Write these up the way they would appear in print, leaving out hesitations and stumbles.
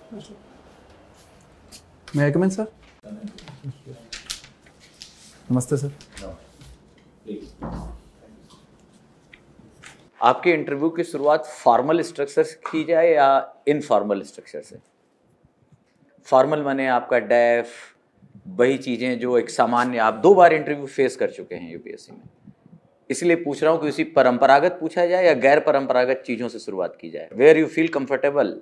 मैं आई सर। नमस्ते सर। आपके इंटरव्यू की शुरुआत फॉर्मल स्ट्रक्चर से की जाए या इनफॉर्मल स्ट्रक्चर से? फॉर्मल माने आपका डेफ, वही चीज़ें जो एक सामान्य, आप 2 बार इंटरव्यू फेस कर चुके हैं यूपीएससी में, इसलिए पूछ रहा हूँ कि उसी परंपरागत पूछा जाए या गैर परंपरागत चीज़ों से शुरुआत की जाए? Where you feel comfortable?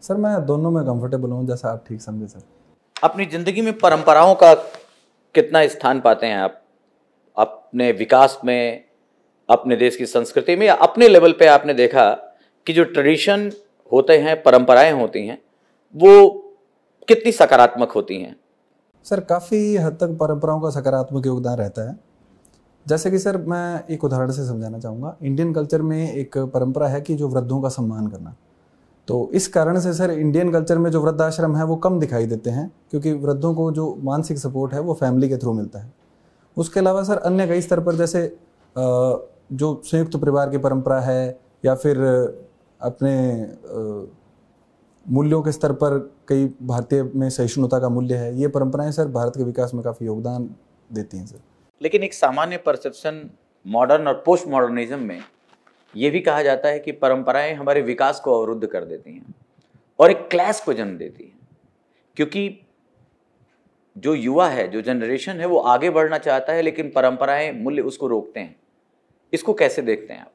Sir मैं दोनों में कंफर्टेबल हूँ, जैसा आप ठीक समझे सर। अपनी ज़िंदगी में परंपराओं का कितना स्थान पाते हैं आप अपने विकास में, अपने देश की संस्कृति में, या अपने लेवल पे आपने देखा कि जो ट्रेडिशन होते हैं, परंपराएं होती हैं, वो कितनी सकारात्मक होती हैं? सर काफ़ी हद तक परंपराओं का सकारात्मक योगदान रहता है। जैसे कि सर मैं एक उदाहरण से समझाना चाहूँगा। इंडियन कल्चर में एक परंपरा है कि जो वृद्धों का सम्मान करना, तो इस कारण से सर इंडियन कल्चर में जो वृद्धाश्रम है वो कम दिखाई देते हैं, क्योंकि वृद्धों को जो मानसिक सपोर्ट है वो फैमिली के थ्रू मिलता है। उसके अलावा सर अन्य कई स्तर पर, जैसे जो संयुक्त परिवार की परंपरा है, या फिर अपने मूल्यों के स्तर पर कई भारतीय में सहिष्णुता का मूल्य है, ये परंपराएं सर भारत के विकास में काफ़ी योगदान देती हैं सर। लेकिन एक सामान्य परसेप्शन मॉडर्न और पोस्ट मॉडर्निज्म में ये भी कहा जाता है कि परंपराएं हमारे विकास को अवरुद्ध कर देती हैं और एक क्लैश को जन्म देती हैं, क्योंकि जो युवा है, जो जनरेशन है, वो आगे बढ़ना चाहता है, लेकिन परंपराएं, मूल्य उसको रोकते हैं। इसको कैसे देखते हैं आप?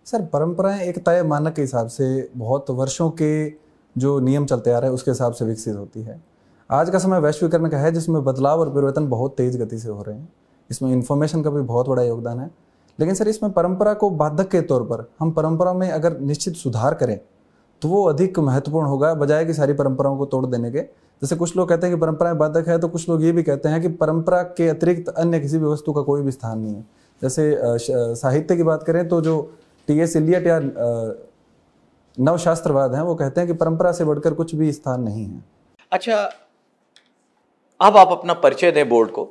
सर परंपराएं एक तय मानक के हिसाब से, बहुत वर्षों के जो नियम चलते आ रहे हैं उसके हिसाब से विकसित होती है। आज का समय वैश्वीकरण का है, जिसमें बदलाव और परिवर्तन बहुत तेज गति से हो रहे हैं। इसमें इंफॉर्मेशन का भी बहुत बड़ा योगदान है। लेकिन सर इसमें परंपरा को बाधक के तौर पर, हम परंपरा में अगर निश्चित सुधार करें तो वो अधिक महत्वपूर्ण होगा, बजाय कि सारी परंपराओं को तोड़ देने के। जैसे कुछ लोग कहते हैं कि परंपराएं बाधक है, तो कुछ लोग ये भी कहते हैं कि परंपरा के अतिरिक्त अन्य किसी भी वस्तु का कोई भी स्थान नहीं है। जैसे साहित्य की बात करें तो जो टी.एस. इलियट या नवशास्त्रवाद हैं, वो कहते हैं कि परंपरा से बढ़कर कुछ भी स्थान नहीं है। अच्छा, अब आप अपना परिचय दें बोर्ड को,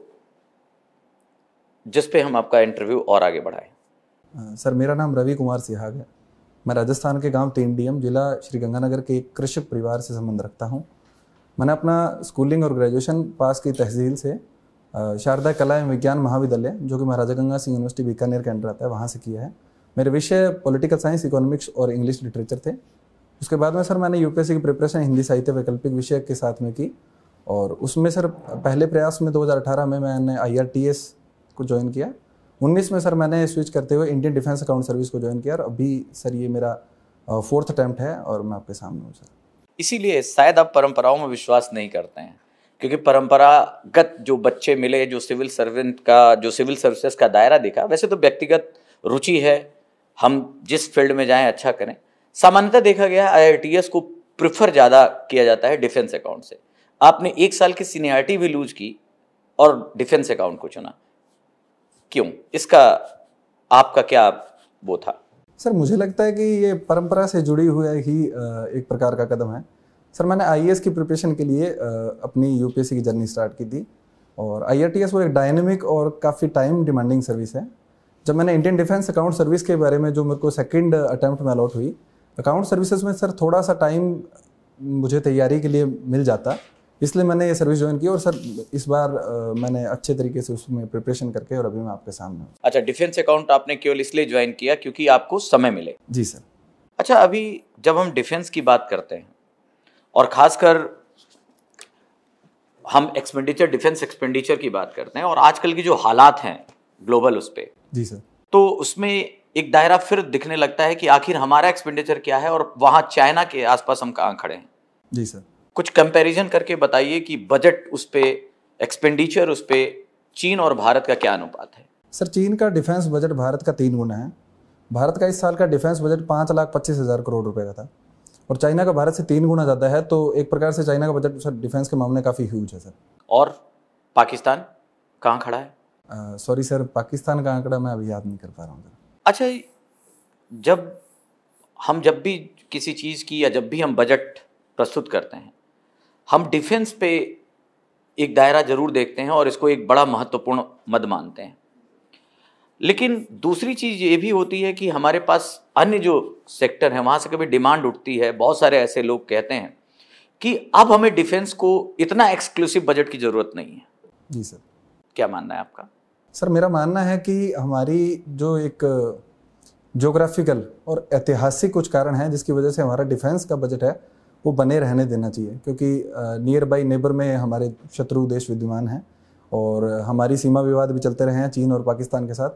जिस पे हम आपका इंटरव्यू और आगे बढ़ाएं। सर मेरा नाम रवि कुमार सिहाग है। मैं राजस्थान के गांव तीनडीएम, जिला श्रीगंगानगर के एक कृषक परिवार से संबंध रखता हूं। मैंने अपना स्कूलिंग और ग्रेजुएशन पास की तहसील से शारदा कला एवं विज्ञान महाविद्यालय, जो कि महाराजा गंगा सिंह यूनिवर्सिटी बीकानेर के अंडर आता है, वहाँ से किया है। मेरे विषय पॉलिटिकल साइंस, इकोनॉमिक्स और इंग्लिश लिटरेचर थे। उसके बाद में सर मैंने यूपीएससी की प्रिपरेशन हिंदी साहित्य वैकल्पिक विषय के साथ में की, और उसमें सर पहले प्रयास में 2018 में मैंने IRTS को ज्वाइन किया। 19 में सर मैंने स्विच करते हुए इंडियन डिफेंस अकाउंट सर्विस को ज्वाइन किया, और अभी सर ये मेरा 4th अटेम्प्ट है और मैं आपके सामने हूँ सर। इसीलिए शायद आप परंपराओं में विश्वास नहीं करते हैं, क्योंकि परंपरागत जो बच्चे मिले, जो सिविल सर्वेंट का, जो सिविल सर्विसेज का दायरा दिखा, वैसे तो व्यक्तिगत रुचि है, हम जिस फील्ड में जाएं अच्छा करें। सामान्यतः देखा गया है IRTS को प्रिफर ज़्यादा किया जाता है डिफेंस अकाउंट से। आपने 1 साल की सीनियरिटी भी लूज की और डिफेंस अकाउंट को चुना, क्यों? इसका आपका क्या वो था? सर मुझे लगता है कि ये परंपरा से जुड़ी हुई ही एक प्रकार का कदम है। सर मैंने IAS की प्रिपरेशन के लिए अपनी यूपीएससी की जर्नी स्टार्ट की थी, और IRTS वो एक डायनेमिक और काफ़ी टाइम डिमांडिंग सर्विस है। जब मैंने इंडियन डिफेंस अकाउंट सर्विस के बारे में, जो मेरे को 2nd अटेम्प्ट में अलॉट हुई, अकाउंट सर्विसेज में सर थोड़ा सा टाइम मुझे तैयारी के लिए मिल जाता, इसलिए मैंने ये सर्विस ज्वाइन की, और सर इस बार मैंने अच्छे तरीके से उसमें प्रिपरेशन करके, और अभी मैं आपके सामने हूँ। अच्छा, डिफेंस अकाउंट आपने केवल इसलिए ज्वाइन किया क्योंकि आपको समय मिले? जी सर। अच्छा, अभी जब हम डिफेंस की बात करते हैं, और खासकर हम डिफेंस एक्सपेंडिचर की बात करते हैं, और आजकल की जो हालात हैं ग्लोबल, उस पे जी सर, तो उसमें एक दायरा फिर दिखने लगता है कि आखिर हमारा एक्सपेंडिचर क्या है और वहाँ चाइना के आसपास हम कहाँ खड़े हैं। जी सर। कुछ कंपैरिजन करके बताइए कि बजट उस पे, एक्सपेंडिचर उस पे, चीन और भारत का क्या अनुपात है? सर चीन का डिफेंस बजट भारत का 3 गुना है। भारत का इस साल का डिफेंस बजट 5,25,000 करोड़ रुपए का था, और चाइना का भारत से 3 गुना ज़्यादा है। तो एक प्रकार से चाइना का बजट सर डिफेंस के मामले में काफ़ी ह्यूज है सर। और पाकिस्तान कहाँ खड़ा है? सॉरी सर, पाकिस्तान का आंकड़ा मैं अभी याद नहीं कर पा रहा हूँ सर। अच्छा, जब भी किसी चीज़ की, या जब भी हम बजट प्रस्तुत करते हैं, हम डिफेंस पे एक दायरा जरूर देखते हैं और इसको एक बड़ा महत्वपूर्ण मद मानते हैं। लेकिन दूसरी चीज़ ये भी होती है कि हमारे पास अन्य जो सेक्टर है, वहाँ से कभी डिमांड उठती है। बहुत सारे ऐसे लोग कहते हैं कि अब हमें डिफेंस को इतना एक्सक्लूसिव बजट की जरूरत नहीं है। जी सर। क्या मानना है आपका? सर मेरा मानना है कि हमारी जो एक ज्योग्राफिकल और ऐतिहासिक कुछ कारण हैं जिसकी वजह से हमारा डिफेंस का बजट है वो बने रहने देना चाहिए, क्योंकि नियर बाई नेबर में हमारे शत्रु देश विद्यमान हैं और हमारी सीमा विवाद भी चलते रहे हैं चीन और पाकिस्तान के साथ।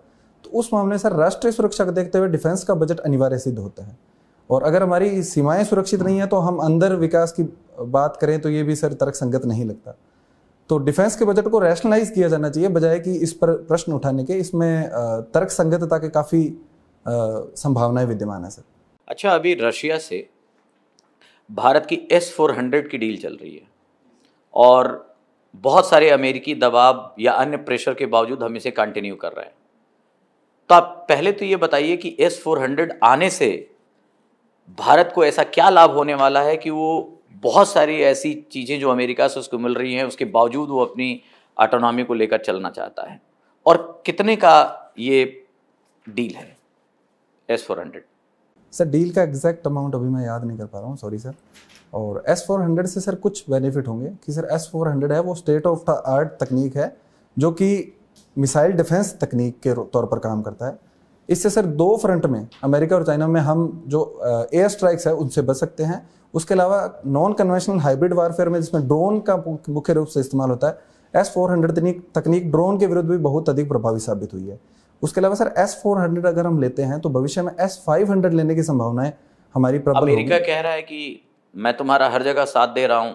तो उस मामले में सर राष्ट्रीय सुरक्षा को देखते हुए डिफेंस का बजट अनिवार्य सिद्ध होता है। और अगर हमारी सीमाएं सुरक्षित नहीं है तो हम अंदर विकास की बात करें तो ये भी सर तर्कसंगत नहीं लगता। तो डिफेंस के बजट को रैशनलाइज किया जाना चाहिए बजाय कि इस पर प्रश्न उठाने के। इसमें तर्कसंगतता के काफ़ी संभावनाएं विद्यमान है सर। अच्छा, अभी रशिया से भारत की S-400 की डील चल रही है और बहुत सारे अमेरिकी दबाव या अन्य प्रेशर के बावजूद हम इसे कंटिन्यू कर रहे हैं। तो आप पहले तो ये बताइए कि S-400 आने से भारत को ऐसा क्या लाभ होने वाला है कि वो बहुत सारी ऐसी चीज़ें जो अमेरिका से उसको मिल रही हैं उसके बावजूद वो अपनी ऑटोनॉमी को लेकर चलना चाहता है, और कितने का ये डील है S-400? सर डील का एग्जैक्ट अमाउंट अभी मैं याद नहीं कर पा रहा हूँ, सॉरी सर। और S-400 से सर कुछ बेनिफिट होंगे कि सर S-400 है वो स्टेट ऑफ द आर्ट तकनीक है जो कि मिसाइल डिफेंस तकनीक के तौर पर काम करता है। इससे सर दो फ्रंट में, अमेरिका और चाइना में, हम जो एयर स्ट्राइक्स है उनसे बच सकते हैं। उसके अलावा नॉन कन्वेंशनल हाइब्रिड वारफेयर में जिसमें ड्रोन का मुख्य रूप से इस्तेमाल होता है, S-400 तकनीक ड्रोन के विरुद्ध भी बहुत अधिक प्रभावी साबित हुई है। उसके अलावा सर S-400 अगर हम लेते हैं तो भविष्य में S-500 लेने की संभावनाएं हमारी प्रबल होगी। अमेरिका कह रहा है कि मैं तुम्हारा हर जगह साथ दे रहा हूँ,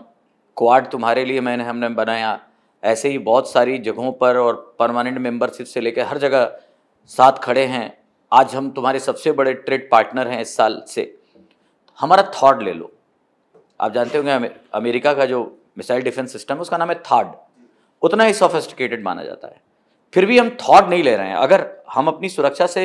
क्वाड तुम्हारे लिए हमने बनाया, ऐसे ही बहुत सारी जगहों पर और परमानेंट मेंबरशिप से लेकर हर जगह साथ खड़े हैं। आज हम तुम्हारे सबसे बड़े ट्रेड पार्टनर हैं इस साल से, हमारा थॉड ले लो। आप जानते होंगे अमेरिका का जो मिसाइल डिफेंस सिस्टम है उसका नाम है थाड, उतना ही सोफिस्टिकेटेड माना जाता है। फिर भी हम थॉड नहीं ले रहे हैं। अगर हम अपनी सुरक्षा से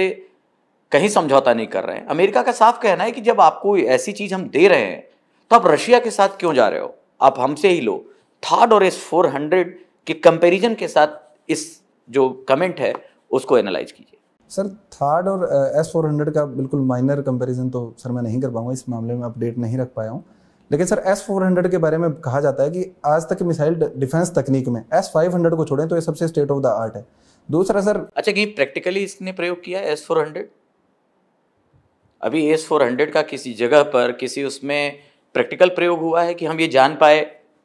कहीं समझौता नहीं कर रहे हैं, अमेरिका का साफ कहना है कि जब आपको ऐसी चीज़ हम दे रहे हैं तो आप रशिया के साथ क्यों जा रहे हो, आप हमसे ही लो। थाड और S-400 के कंपैरिजन के साथ इस जो कमेंट है उसको एनालाइज कीजिए। सर थाड और S-400 का बिल्कुल माइनर कंपैरिजन तो सर मैं नहीं कर पाऊंगा, इस मामले में अपडेट नहीं रख पाया हूँ। लेकिन सर S-400 के बारे में कहा जाता है कि आज तक की मिसाइल डिफेंस तकनीक में S-500 को छोड़ें तो ये सबसे स्टेट ऑफ द आर्ट है। दूसरा सर, अच्छा, कहीं प्रैक्टिकली इसने प्रयोग किया है S-400? अभी S-400 का किसी जगह पर किसी उसमें प्रैक्टिकल प्रयोग हुआ है कि हम ये जान पाए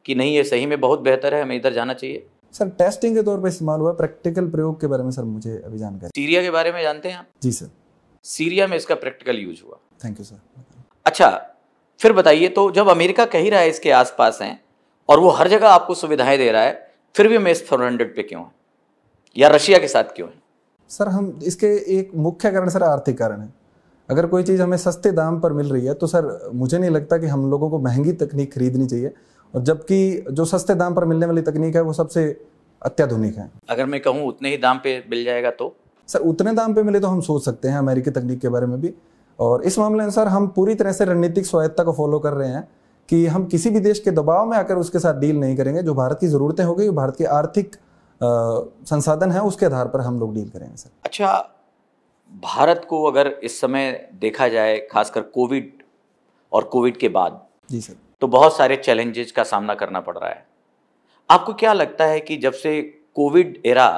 कि नहीं ये सही में बहुत बेहतर है, हमें इधर जाना चाहिए? सर टेस्टिंग के तौर पर इस्तेमाल हुआ, प्रैक्टिकल प्रयोग के बारे में सर मुझे अभी जानकारी। सीरिया के बारे में जानते हैं आप? जी सर। सीरिया में इसका प्रैक्टिकल यूज हुआ। Thank you sir. अच्छा, फिर बताइए, तो जब अमेरिका कह ही रहा है इसके आसपास हैं और वो हर जगह आपको सुविधाएं दे रहा है, फिर भी हम S-400 पे क्यों हैं या रशिया के साथ क्यों हैं? सर हम इसके एक मुख्य कारण सर आर्थिक कारण है। अगर कोई चीज़ हमें सस्ते दाम पर मिल रही है तो सर मुझे नहीं लगता कि हम लोगों को महंगी तकनीक खरीदनी चाहिए, और जबकि जो सस्ते दाम पर मिलने वाली तकनीक है वो सबसे अत्याधुनिक है। अगर मैं कहूँ उतने ही दाम पे मिल जाएगा तो? सर उतने दाम पे मिले तो हम सोच सकते हैं अमेरिकी तकनीक के बारे में भी। और इस मामले में सर हम पूरी तरह से रणनीतिक स्वायत्ता को फॉलो कर रहे हैं कि हम किसी भी देश के दबाव में आकर उसके साथ डील नहीं करेंगे। जो भारत की ज़रूरतें होगी, भारत के आर्थिक संसाधन है, उसके आधार पर हम लोग डील करेंगे सर। अच्छा, भारत को अगर इस समय देखा जाए, खासकर कोविड और कोविड के बाद, जी सर, तो बहुत सारे चैलेंजेस का सामना करना पड़ रहा है। आपको क्या लगता है कि जब से कोविड एरा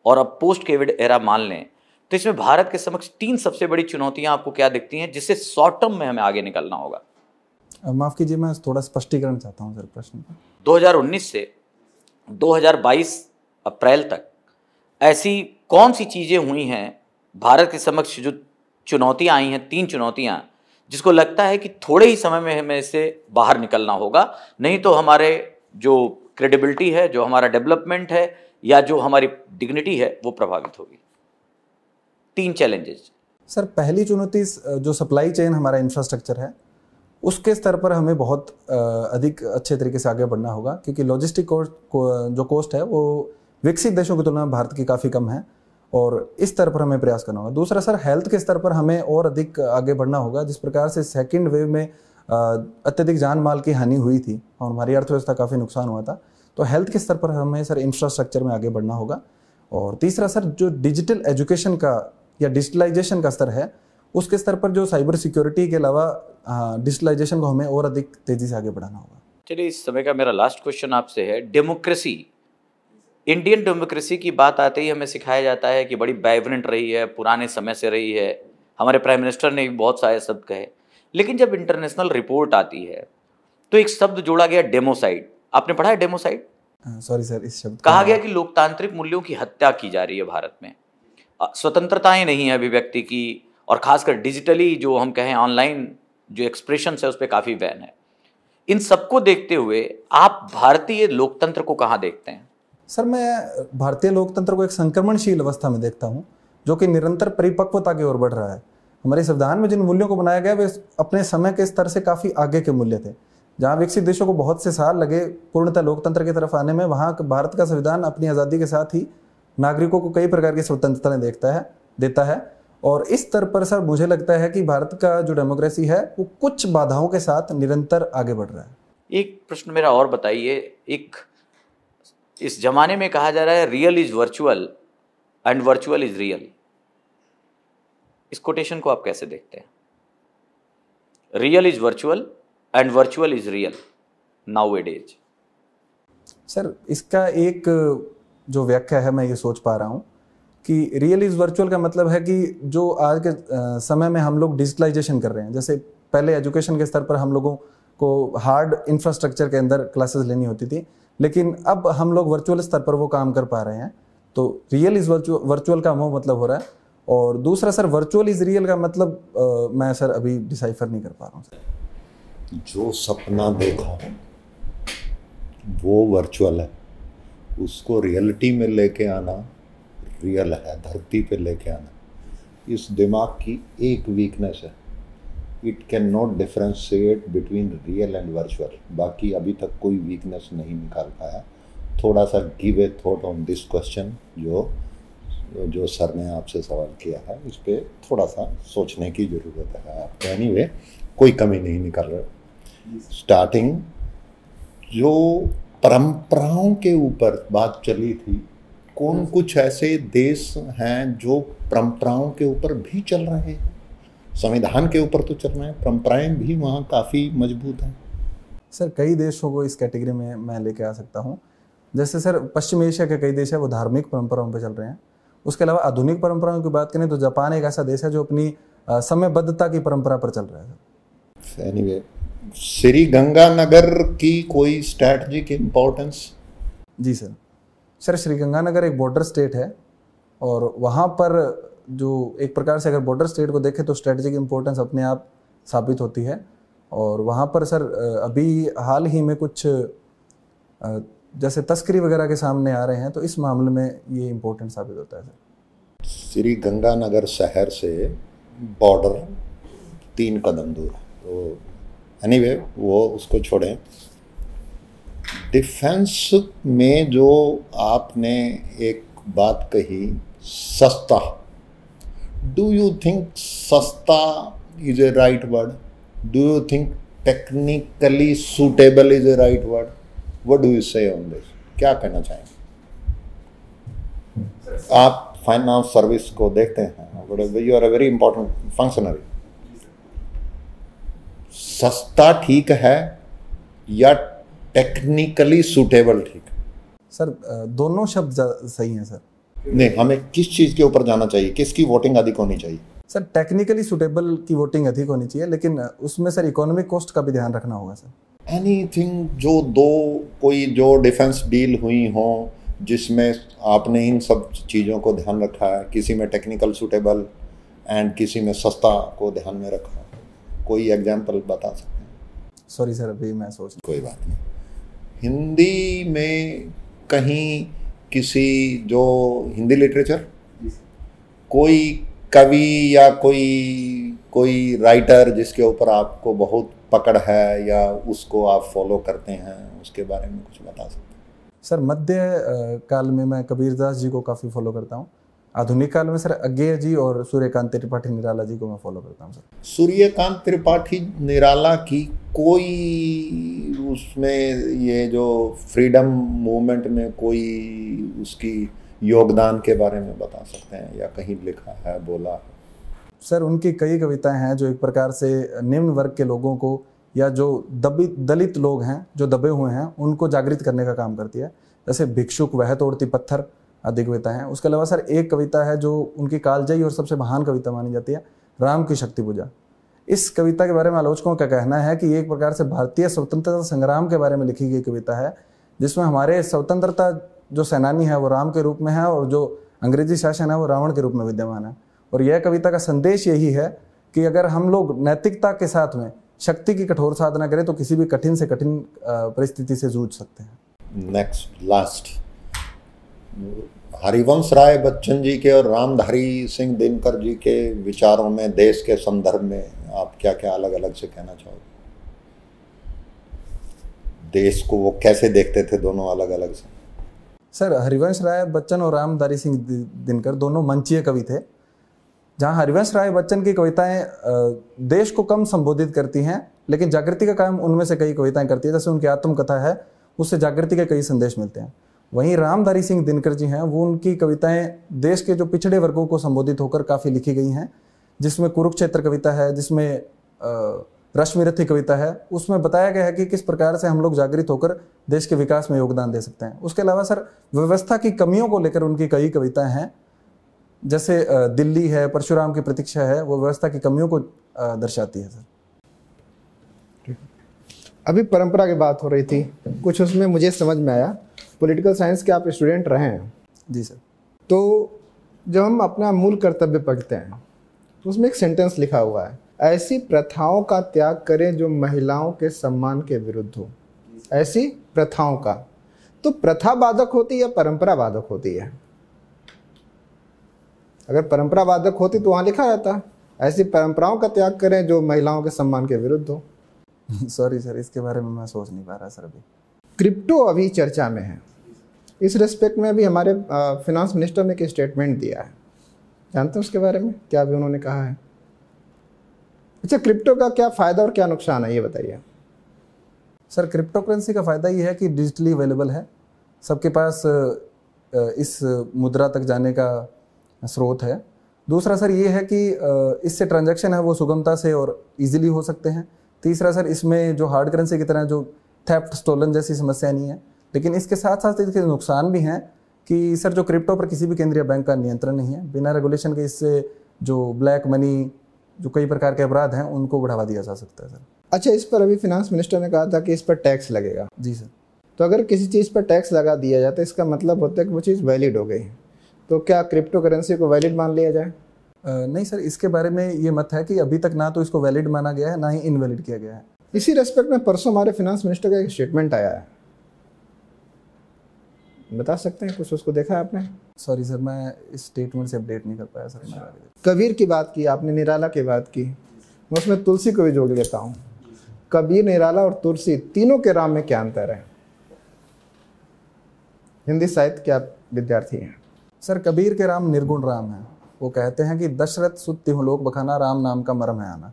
और अब पोस्ट कोविड एरा मान लें, तो इसमें भारत के समक्ष 3 सबसे बड़ी चुनौतियां आपको क्या दिखती हैं जिससे शॉर्ट टर्म में हमें आगे निकलना होगा? माफ़ कीजिए, मैं थोड़ा स्पष्टीकरण चाहता हूँ सर प्रश्न का। 2019 से 2022 अप्रैल तक ऐसी कौन सी चीज़ें हुई हैं भारत के समक्ष, जो चुनौतियां आई हैं, 3 चुनौतियां, जिसको लगता है कि थोड़े ही समय में हमें इससे बाहर निकलना होगा, नहीं तो हमारे जो क्रेडिबिलिटी है, जो हमारा डेवलपमेंट है या जो हमारी डिग्निटी है वो प्रभावित होगी? 3 चैलेंजेस। सर पहली चुनौती जो सप्लाई चेन हमारा इंफ्रास्ट्रक्चर है उसके स्तर पर हमें बहुत अधिक अच्छे तरीके से आगे बढ़ना होगा, क्योंकि लॉजिस्टिक जो कॉस्ट है वो विकसित देशों की तुलना में भारत की काफ़ी कम है, और इस स्तर पर हमें प्रयास करना होगा। दूसरा सर, हेल्थ के स्तर पर हमें और अधिक आगे बढ़ना होगा। जिस प्रकार से सेकेंड वेव में अत्यधिक जान माल की हानि हुई थी और हमारी अर्थव्यवस्था काफ़ी नुकसान हुआ था, तो हेल्थ के स्तर पर हमें सर इंफ्रास्ट्रक्चर में आगे बढ़ना होगा। और तीसरा सर, जो डिजिटल एजुकेशन का या डिजिटलाइजेशन का स्तर है, उसके स्तर पर जो साइबर सिक्योरिटी के अलावा डिजिटलाइजेशन को हमें और अधिक तेज़ी से आगे बढ़ाना होगा। चलिए, इस समय का मेरा लास्ट क्वेश्चन आपसे है, डेमोक्रेसी, इंडियन डेमोक्रेसी की बात आते ही हमें सिखाया जाता है कि बड़ी वाइब्रेंट रही है, पुराने समय से रही है, हमारे प्राइम मिनिस्टर ने भी बहुत सारे शब्द कहे, लेकिन जब इंटरनेशनल रिपोर्ट आती है तो एक शब्द जोड़ा गया, डेमोसाइड। आपने पढ़ा है डेमोसाइड? सॉरी सर, इस शब्द कहा गया कि लोकतांत्रिक मूल्यों की हत्या की जा रही है भारत में, स्वतंत्रताएं नहीं है अभिव्यक्ति की, और खासकर डिजिटली जो हम कहें ऑनलाइन जो एक्सप्रेशन है उस पर काफी बैन है। इन सबको देखते हुए आप भारतीय लोकतंत्र को कहाँ देखते हैं? सर, मैं भारतीय लोकतंत्र को एक संक्रमणशील अवस्था में देखता हूँ, जो कि निरंतर परिपक्वता की ओर बढ़ रहा है। हमारे संविधान में जिन मूल्यों को बनाया गया वे अपने समय के स्तर से काफ़ी आगे के मूल्य थे। जहाँ विकसित देशों को बहुत से साल लगे पूर्णतः लोकतंत्र की तरफ आने में, वहाँ भारत का संविधान अपनी आज़ादी के साथ ही नागरिकों को कई प्रकार की स्वतंत्रताएं देता है। और इस स्तर पर सर मुझे लगता है कि भारत का जो डेमोक्रेसी है वो कुछ बाधाओं के साथ निरंतर आगे बढ़ रहा है। एक प्रश्न मेरा और बताइए, एक इस जमाने में कहा जा रहा है real is virtual and virtual is real, इस कोटेशन को आप कैसे देखते हैं? Real is virtual and virtual is real nowadays. Sir, इसका एक जो व्याख्या है मैं ये सोच पा रहा हूँ कि रियल इज वर्चुअल का मतलब है कि जो आज के समय में हम लोग डिजिटलाइजेशन कर रहे हैं, जैसे पहले एजुकेशन के स्तर पर हम लोगों को हार्ड इंफ्रास्ट्रक्चर के अंदर क्लासेस लेनी होती थी, लेकिन अब हम लोग वर्चुअल स्तर पर वो काम कर पा रहे हैं। तो रियल इज वर्चुअल का वो मतलब हो रहा है। और दूसरा सर, वर्चुअल इज रियल का मतलब मैं सर अभी डिसाइफर नहीं कर पा रहा हूँ सर। जो सपना देखा वो वर्चुअल है, उसको रियलिटी में लेके आना रियल है, धरती पे लेके आना। इस दिमाग की एक वीकनेस है, it can not differentiate between real and virtual. बाकी अभी तक कोई वीकनेस नहीं निकाल पाया। थोड़ा सा give a thought on this question जो सर ने आपसे सवाल किया है, इस पर थोड़ा सा सोचने की ज़रूरत है। आप एनीवे कोई कमी नहीं निकाल रहे। स्टार्टिंग जो परंपराओं के ऊपर बात चली थी, कौन कुछ ऐसे देश हैं जो परंपराओं के ऊपर भी चल रहे हैं? संविधान के ऊपर तो चल रहे हैं, परंपराएं भी वहाँ काफ़ी मजबूत हैं। सर, कई देशों को इस कैटेगरी में मैं लेके आ सकता हूँ। जैसे सर, पश्चिम एशिया के कई देश है वो धार्मिक परंपराओं पे चल रहे हैं। उसके अलावा आधुनिक परंपराओं की बात करें तो जापान एक ऐसा देश है जो अपनी समयबद्धता की परंपरा पर चल रहा है। एनीवे, श्री गंगानगर की कोई स्ट्रैटेजिक इम्पोर्टेंस? जी सर, श्री गंगानगर एक बॉर्डर स्टेट है और वहाँ पर जो एक प्रकार से अगर बॉर्डर स्टेट को देखें तो स्ट्रेटेजिक इम्पोर्टेंस अपने आप साबित होती है। और वहाँ पर सर अभी हाल ही में कुछ जैसे तस्करी वगैरह के सामने आ रहे हैं, तो इस मामले में ये इम्पोर्टेंट साबित होता है सर। श्री गंगानगर शहर से बॉर्डर 3 कदम दूर है। तो एनीवे वो उसको छोड़ें। डिफेंस में जो आपने एक बात कही, सस्ता, डू यू थिंक सस्ता is a right word? Do you think technically suitable is a right word? What do you say on this? क्या कहना चाहेंगे? आप फाइनेंस सर्विस को देखते हैं, you are a very important functionary. सस्ता ठीक है या टेक्निकली सूटेबल ठीक है? सर दोनों शब्द सही हैं सर। नहीं, हमें किस चीज़ के ऊपर जाना चाहिए? किसकी वोटिंग अधिक होनी चाहिए? सर टेक्निकली सूटेबल की वोटिंग अधिक होनी चाहिए, लेकिन उसमें सर इकोनॉमिक कॉस्ट का भी ध्यान रखना होगा सर। एनीथिंग कोई जो डिफेंस डील हुई हो जिसमें आपने इन सब चीज़ों को ध्यान रखा है, किसी में टेक्निकल सूटेबल एंड किसी में सस्ता को ध्यान में रखा, कोई एग्जाम्पल बता सकते हैं? सॉरी सर, अभी मैं सोच कोई बात नहीं। हिंदी में कहीं किसी जो हिंदी लिटरेचर, कोई कवि या कोई राइटर जिसके ऊपर आपको बहुत पकड़ है या उसको आप फॉलो करते हैं, उसके बारे में कुछ बता सकते हैं? सर मध्य काल में मैं कबीरदास जी को काफ़ी फॉलो करता हूँ। आधुनिक काल में सर अज्ञेय जी और सूर्यकांत त्रिपाठी निराला जी को मैं फॉलो करता हूँ सर। सूर्यकांत त्रिपाठी निराला की कोई उसमें ये जो फ्रीडम मूवमेंट में कोई उसकी योगदान के बारे में बता सकते हैं या कहीं लिखा है, बोला है? सर उनकी कई कविताएं हैं जो एक प्रकार से निम्न वर्ग के लोगों को या जो दलित लोग हैं, जो दबे हुए हैं, उनको जागृत करने का काम करती है। जैसे भिक्षुक, वह तोड़ती पत्थर आदि कविता हैं। उसके अलावा सर एक कविता है जो उनकी कालजयी और सबसे महान कविता मानी जाती है, राम की शक्ति पूजा। इस कविता के बारे में आलोचकों का कहना है कि ये एक प्रकार से भारतीय स्वतंत्रता संग्राम के बारे में लिखी गई कविता है, जिसमें हमारे स्वतंत्रता जो सेनानी है वो राम के रूप में है और जो अंग्रेजी शासन है वो रावण के रूप में विद्यमान है। और यह कविता का संदेश यही है कि अगर हम लोग नैतिकता के साथ में शक्ति की कठोर साधना करें तो किसी भी कठिन से कठिन परिस्थिति से जूझ सकते हैं। नेक्स्ट लास्ट, हरिवंश राय बच्चन जी के और रामधारी सिंह दिनकर जी के विचारों में, देश के संदर्भ में आप क्या क्या अलग अलग से कहना चाहोगे? देश को वो कैसे देखते थे दोनों अलग अलग से? सर, हरिवंश राय बच्चन और रामधारी सिंह दिनकर दोनों मंचीय कवि थे। जहाँ हरिवंश राय बच्चन की कविताएं देश को कम संबोधित करती हैं, लेकिन जागृति का काम उनमें से कई कविताएं करती है। जैसे उनकी आत्मकथा है, उससे जागृति के कई संदेश मिलते हैं। वहीं रामधारी सिंह दिनकर जी हैं, वो उनकी कविताएं देश के जो पिछड़े वर्गों को संबोधित होकर काफ़ी लिखी गई हैं, जिसमें कुरुक्षेत्र कविता है, जिसमें रश्मिरथी कविता है। उसमें बताया गया है कि किस प्रकार से हम लोग जागृत होकर देश के विकास में योगदान दे सकते हैं। उसके अलावा सर, व्यवस्था की कमियों को लेकर उनकी कई कविताएं हैं, जैसे दिल्ली है, परशुराम की प्रतीक्षा है, वो व्यवस्था की कमियों को दर्शाती है सर। अभी परंपरा की बात हो रही थी, कुछ उसमें मुझे समझ में आया। पॉलिटिकल साइंस के आप स्टूडेंट रहे हैं जी सर। तो जब हम अपना मूल कर्तव्य पढ़ते हैं तो उसमें एक सेंटेंस लिखा हुआ है, ऐसी प्रथाओं का त्याग करें जो महिलाओं के सम्मान के विरुद्ध हो। ऐसी प्रथाओं का, तो प्रथा बाधक होती है या परंपरा बाधक होती है? अगर परंपरा बाधक होती तो वहां लिखा रहता ऐसी परंपराओं का त्याग करें जो महिलाओं के सम्मान के विरुद्ध हो। सॉरी सर, इसके बारे में मैं सोच नहीं पा रहा सर। अभी क्रिप्टो अभी चर्चा में है। इस रेस्पेक्ट में अभी हमारे फिनांस मिनिस्टर ने एक स्टेटमेंट दिया है, जानते हैं उसके बारे में क्या भी उन्होंने कहा है? अच्छा, क्रिप्टो का क्या फ़ायदा और क्या नुकसान है ये बताइए। सर, क्रिप्टो करेंसी का फ़ायदा ये है कि डिजिटली अवेलेबल है, सबके पास इस मुद्रा तक जाने का स्रोत है। दूसरा सर ये है कि इससे ट्रांजैक्शन है वो सुगमता से और इजीली हो सकते हैं। तीसरा सर, इसमें जो हार्ड करेंसी की तरह जो थेफ्ट, स्टोलन जैसी समस्या नहीं है। लेकिन इसके साथ साथ इसके नुकसान भी हैं कि सर, जो क्रिप्टो पर किसी भी केंद्रीय बैंक का नियंत्रण नहीं है। बिना रेगुलेशन के इससे जो ब्लैक मनी, जो कई प्रकार के अपराध हैं, उनको बढ़ावा दिया जा सकता है सर। अच्छा, इस पर अभी फिनांस मिनिस्टर ने कहा था कि इस पर टैक्स लगेगा। जी सर। तो अगर किसी चीज़ पर टैक्स लगा दिया जाता है, इसका मतलब होता है कि वो चीज़ वैलिड हो गई। तो क्या क्रिप्टो करेंसी को वैलिड मान लिया जाए? नहीं सर, इसके बारे में ये मत है कि अभी तक ना तो इसको वैलिड माना गया है, ना ही इनवैलिड किया गया है। इसी रेस्पेक्ट में परसों हमारे फिनांस मिनिस्टर का एक स्टेटमेंट आया है, बता सकते हैं कुछ? उसको देखा है आपने? सॉरी सर, मैं इस स्टेटमेंट से अपडेट नहीं कर पाया सर। कबीर की बात की आपने, निराला की बात की, मैं उसमें तुलसी को भी जोड़ लेता हूँ। कबीर, निराला और तुलसी तीनों के राम में क्या अंतर है? हिंदी साहित्य के आप विद्यार्थी हैं। सर, कबीर के राम निर्गुण राम है। वो कहते हैं कि दशरथ सुत तिहु लोक बखाना, राम नाम का मरम है आना।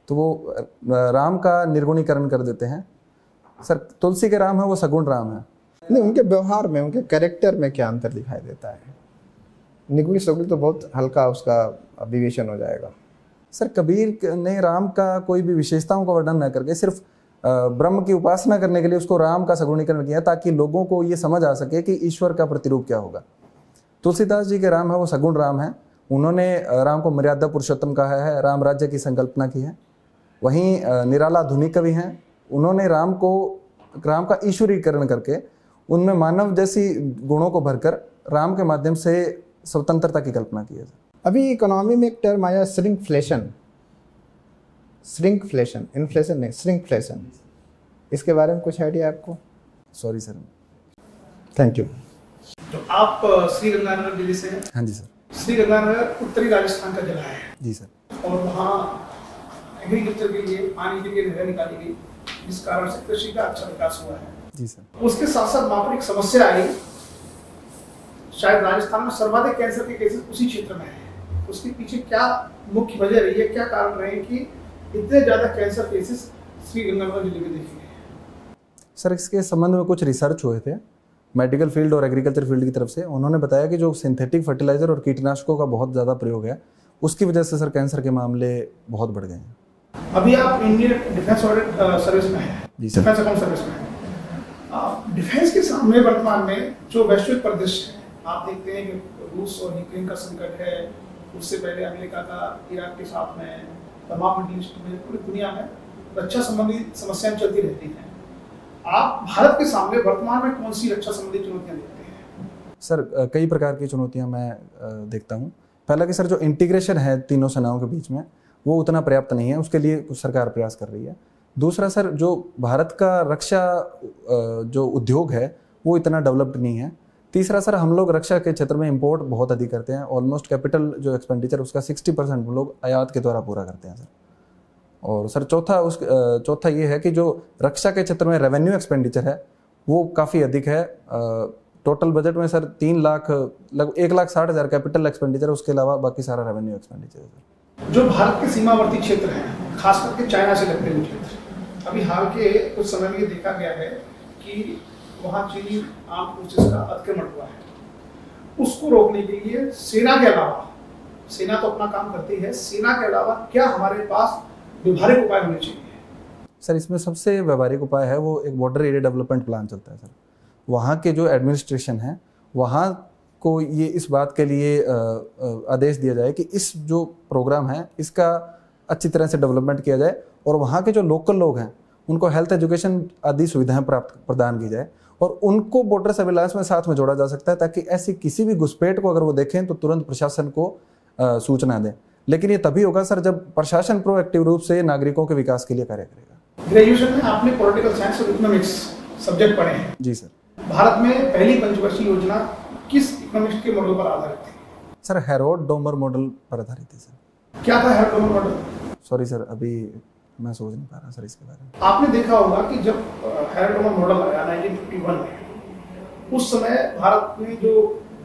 तो वो राम का निर्गुणीकरण कर देते हैं। सर, तुलसी के राम है वो सगुण राम है। नहीं, उनके व्यवहार में, उनके कैरेक्टर में क्या अंतर दिखाई देता है? निगुणी सगुण तो बहुत हल्का उसका विवेचन हो जाएगा। सर, कबीर ने राम का कोई भी विशेषताओं का वर्णन न करके सिर्फ ब्रह्म की उपासना करने के लिए उसको राम का सगुणीकरण किया, ताकि लोगों को ये समझ आ सके कि ईश्वर का प्रतिरूप क्या होगा। तुलसीदास जी के राम है वो सगुण राम है। उन्होंने राम को मर्यादा पुरुषोत्तम कहा है, राम राज्य की संकल्पना की है। वहीं निराला आधुनिक कवि हैं, उन्होंने राम का ईश्वरीकरण करके उनमें मानव जैसी गुणों को भरकर राम के माध्यम से स्वतंत्रता की कल्पना की है। अभी इकोनॉमी में एक टर्म आया, श्रिंकफ्लेशन। श्रिंकफ्लेशन, इन्फ्लेशन नहीं, श्रिंकफ्लेशन। इसके बारे में कुछ आइडिया आपको? Sorry sir. Thank you. तो आप श्री गंगानगर दिल्ली से हैं? हाँ जी सर। श्री गंगानगर उत्तरी राजस्थान का जिला है जी सर। और वहाँ एग्रीकल्चर के लिए पानी के लिए नहरें निकाली गई, जिस कारण से कृषि का अच्छा विकास हुआ है। जी सर। उसके साथ साथ वहाँ पर एक समस्या आई, शायद राजस्थान में सर्वाधिक कैंसर के केसेस उसी क्षेत्र में हैं। उसके पीछे क्या मुख्य वजह रही है, क्या कारण रहे कि इतने ज़्यादा कैंसर केसेस श्री गंगानगर जिले में देखे गए? सर, इसके संबंध में कुछ रिसर्च हुए थे मेडिकल फील्ड और एग्रीकल्चर फील्ड की तरफ से। उन्होंने बताया कि जो सिंथेटिक फर्टिलाइजर और कीटनाशकों का बहुत ज़्यादा प्रयोग है, उसकी वजह से सर कैंसर के मामले बहुत बढ़ गए हैं। अभी आप इंडियन डिफेंस ऑडिट सर्विस में हैं, जी सर। डिफेंस अकाउंट सर्विस में हैं। डिफेंस के सामने वर्तमान में जो वैश्विक परिदृश्य है, आप देखते हैं कि रूस और यूक्रेन का संकट है, उससे पहले अमेरिका का इराक के साथ में, तमाम मिडिल ईस्ट में, पूरी दुनिया में रक्षा संबंधी समस्याएं चलती रहती हैं। आप भारत के सामने वर्तमान में कौन सी रक्षा संबंधी चुनौतियां देखते हैं? सर कई प्रकार की चुनौतियां मैं देखता हूं। पहला कि सर जो इंटीग्रेशन है तीनों सेनाओं के बीच में वो उतना पर्याप्त नहीं है, उसके लिए कुछ सरकार प्रयास कर रही है। दूसरा सर जो भारत का रक्षा जो उद्योग है वो इतना डेवलप्ड नहीं है। तीसरा सर हम लोग रक्षा के क्षेत्र में इंपोर्ट बहुत अधिक करते हैं, ऑलमोस्ट कैपिटल जो एक्सपेंडिचर उसका 60% हम लोग आयात के द्वारा पूरा करते हैं सर। और सर चौथा ये है कि जो रक्षा के क्षेत्र में रेवेन्यू एक्सपेंडिचर है वो काफ़ी अधिक है। टोटल बजट में सर 3 लाख लगभग 1,60,000 कैपिटल एक्सपेंडिचर, उसके अलावा बाकी सारा रेवेन्यू एक्सपेंडिचर है सर। जो भारत के सीमावर्ती क्षेत्र हैं, खास करके चाइना से लगते हुए क्षेत्र, अभी हाल के कुछ समय में ये देखा गया है कि वहाँ चीनी आर्म फोर्सेस का अतिक्रमण हुआ है। उसको रोकने के लिए सेना के अलावा, सेना तो अपना काम करती है, सेना के अलावा क्या हमारे पास व्यवहारिक उपाय होने चाहिए? सर इसमें सबसे व्यवहारिक उपाय है वो एक बॉर्डर एरिया डेवलपमेंट प्लान चलता है सर। वहाँ के जो एडमिनिस्ट्रेशन है वहाँ को ये इस बात के लिए आदेश दिया जाए कि इस जो प्रोग्राम है इसका अच्छी तरह से डेवलपमेंट किया जाए और वहाँ के जो लोकल लोग हैं उनको हेल्थ एजुकेशन आदि सुविधाएं प्रदान की जाए और उनको बॉर्डर सर्विलांस में साथ में जोड़ा जा सकता है, ताकि ऐसी किसी भी घुसपैठ को अगर वो देखें तो तुरंत प्रशासन को सूचना दें। लेकिन ये तभी होगा सर जब प्रशासन प्रोएक्टिव रूप से नागरिकों के विकास के लिए कार्य करेगा। ग्रेजुएशन में आपने पॉलिटिकल साइंस और इकोनॉमिक्स सब्जेक्ट पढ़े हैं। जी सर। भारत में पहली पंचवर्षीय योजना किस इकोनॉमिक्स के मॉडल पर आधारित थी? सर हेरोड डोमर मॉडल पर आधारित थी सर। क्या था Herod Domar model? Sorry sir अभी मैं सोच नहीं पा रहा सर इसके बारे में। आपने देखा होगा कि जब हेरोड डोमर मॉडल आया 1951 में, उस समय भारत में जो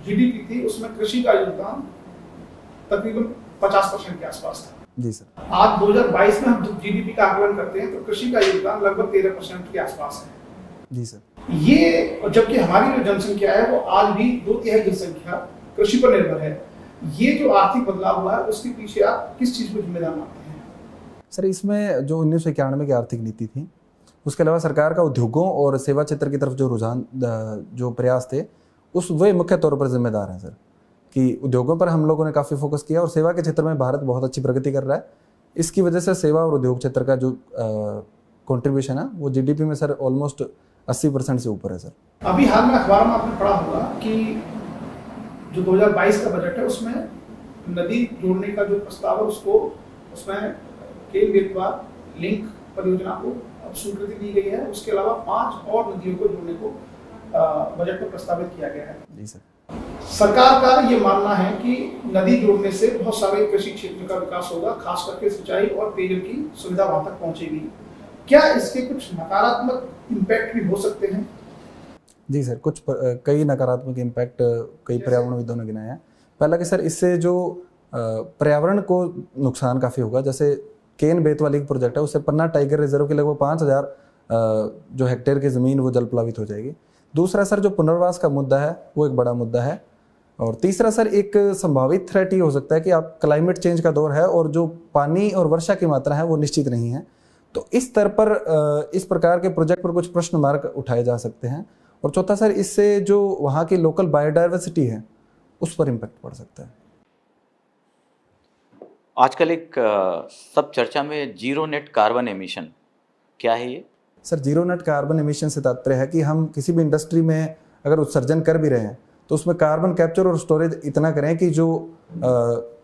जीडीपी थी उसमें कृषि का योगदान तकरीबन 50% के आसपास था। जी सर। आज 2022 में हम जीडीपी का आकलन करते हैं तो कृषि का योगदान लगभग 13% के आसपास है। जी सर। ये जबकि हमारी जो जनसंख्या है वो आज भी 2/3 जनसंख्या कृषि पर निर्भर है। ये जो आर्थिक बदलाव हुआ है उसके पीछे आप किस चीज को जिम्मेदार मानते हैं? सर इसमें जो 1991 की आर्थिक नीति थी, उसके अलावा सरकार का उद्योगों और सेवा क्षेत्र की तरफ जो रुझान जो प्रयास थे उस वे मुख्य तौर पर जिम्मेदार हैं सर, कि उद्योगों पर हम लोगों ने काफ़ी फोकस किया और सेवा के क्षेत्र में भारत बहुत अच्छी प्रगति कर रहा है। इसकी वजह से सेवा और उद्योग क्षेत्र का जो कंट्रीब्यूशन है वो जीडीपी में सर ऑलमोस्ट 80% से ऊपर है सर। अभी हाल में अखबार में आपने पढ़ा होगा कि जो 2022 का बजट है उसमें नदी जोड़ने का जो प्रस्ताव है उसको उसमें केन बेतवा लिंक परियोजना को अब स्वीकृति दी गई है। उसके अलावा 5 और नदियों को जोड़ने को बजट में प्रस्तावित किया गया है। जी सर। सरकार का ये मानना है कि नदी जोड़ने से बहुत सारे कृषि क्षेत्र का विकास होगा, खास करके सिंचाई और पेयजल की सुविधा वहां तक पहुंचेगी। क्या इसके कुछ नकारात्मक इम्पैक्ट भी हो सकते हैं? जी सर, कई नकारात्मक इम्पैक्ट कई पर्यावरणविदों ने गिनाया है। पहला कि सर इससे जो पर्यावरण को नुकसान काफ़ी होगा। जैसे केन बेतवा लिंक प्रोजेक्ट है, उससे पन्ना टाइगर रिजर्व के लगभग 5,000 जो हेक्टेयर की ज़मीन वो जल प्लावित हो जाएगी। दूसरा सर जो पुनर्वास का मुद्दा है वो एक बड़ा मुद्दा है। और तीसरा सर एक संभावित थ्रेट ये हो सकता है कि आप क्लाइमेट चेंज का दौर है और जो पानी और वर्षा की मात्रा है वो निश्चित नहीं है। तो इस स्तर पर इस प्रकार के प्रोजेक्ट पर कुछ प्रश्न मार्क उठाए जा सकते हैं। और चौथा सर इससे जो वहाँ की लोकल बायोडाइवर्सिटी है उस पर इम्पैक्ट पड़ सकता है। आजकल एक सब चर्चा में जीरो नेट कार्बन एमिशन, क्या है ये? Sir zero net carbon emission से तात्पर्य है कि हम किसी भी इंडस्ट्री में अगर उत्सर्जन कर भी रहे हैं तो उसमें कार्बन कैप्चर और स्टोरेज इतना करें कि जो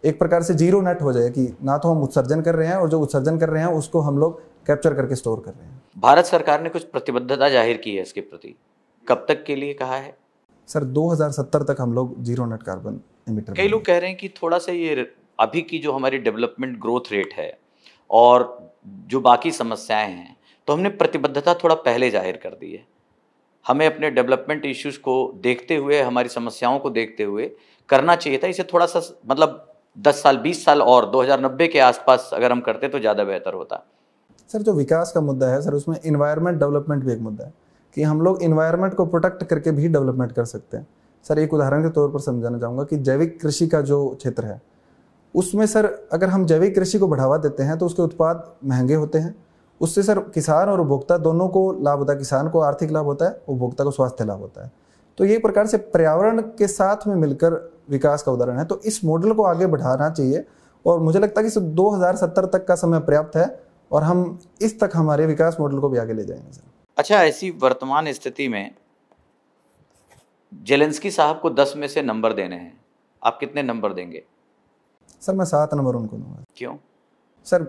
एक प्रकार से जीरो नेट हो जाए, कि ना तो हम उत्सर्जन कर रहे हैं और जो उत्सर्जन कर रहे हैं उसको हम लोग कैप्चर करके स्टोर कर रहे हैं। भारत सरकार ने कुछ प्रतिबद्धता जाहिर की है इसके प्रति, कब तक के लिए कहा है? सर 2070 तक हम लोग जीरो नेट कार्बन एमिटर। कई लोग कह रहे हैं कि थोड़ा सा ये अभी की जो हमारी डेवलपमेंट ग्रोथ रेट है और जो बाकी समस्याएं हैं तो हमने प्रतिबद्धता थोड़ा पहले जाहिर कर दी है। हमें अपने डेवलपमेंट इश्यूज को देखते हुए, हमारी समस्याओं को देखते हुए करना चाहिए था। इसे थोड़ा सा मतलब 10 साल 20 साल और 2090 के आसपास अगर हम करते तो ज़्यादा बेहतर होता। सर जो विकास का मुद्दा है सर उसमें इन्वायरमेंट डेवलपमेंट भी एक मुद्दा है कि हम लोग इन्वायरमेंट को प्रोटेक्ट करके भी डेवलपमेंट कर सकते हैं। सर एक उदाहरण के तौर पर समझाना चाहूँगा कि जैविक कृषि का जो क्षेत्र है उसमें सर अगर हम जैविक कृषि को बढ़ावा देते हैं तो उसके उत्पाद महंगे होते हैं, उससे सर किसान और उपभोक्ता दोनों को लाभ होता है। किसान को आर्थिक लाभ होता है, उपभोक्ता को स्वास्थ्य लाभ होता है। तो ये एक प्रकार से पर्यावरण के साथ में मिलकर विकास का उदाहरण है। तो इस मॉडल को आगे बढ़ाना चाहिए और मुझे लगता है कि 2070 तक का समय पर्याप्त है और हम इस तक हमारे विकास मॉडल को भी आगे ले जाएंगे सर। अच्छा, ऐसी वर्तमान स्थिति में जेलेंस्की साहब को 10 में से नंबर देने हैं, आप कितने नंबर देंगे? सर मैं 7 नंबर उनको दूंगा। क्यों? सर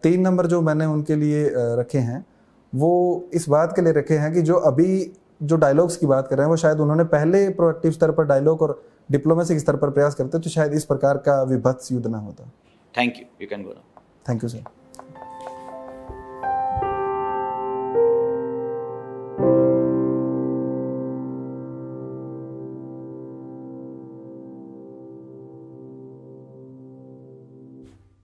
3 नंबर जो मैंने उनके लिए रखे हैं वो इस बात के लिए रखे हैं कि जो अभी जो डायलॉग्स की बात कर रहे हैं वो शायद उन्होंने पहले प्रोएक्टिव स्तर पर डायलॉग और डिप्लोमेसी स्तर पर प्रयास करते तो शायद इस प्रकार का विभत्स युद्ध ना होता। Thank you can go now. Thank you sir.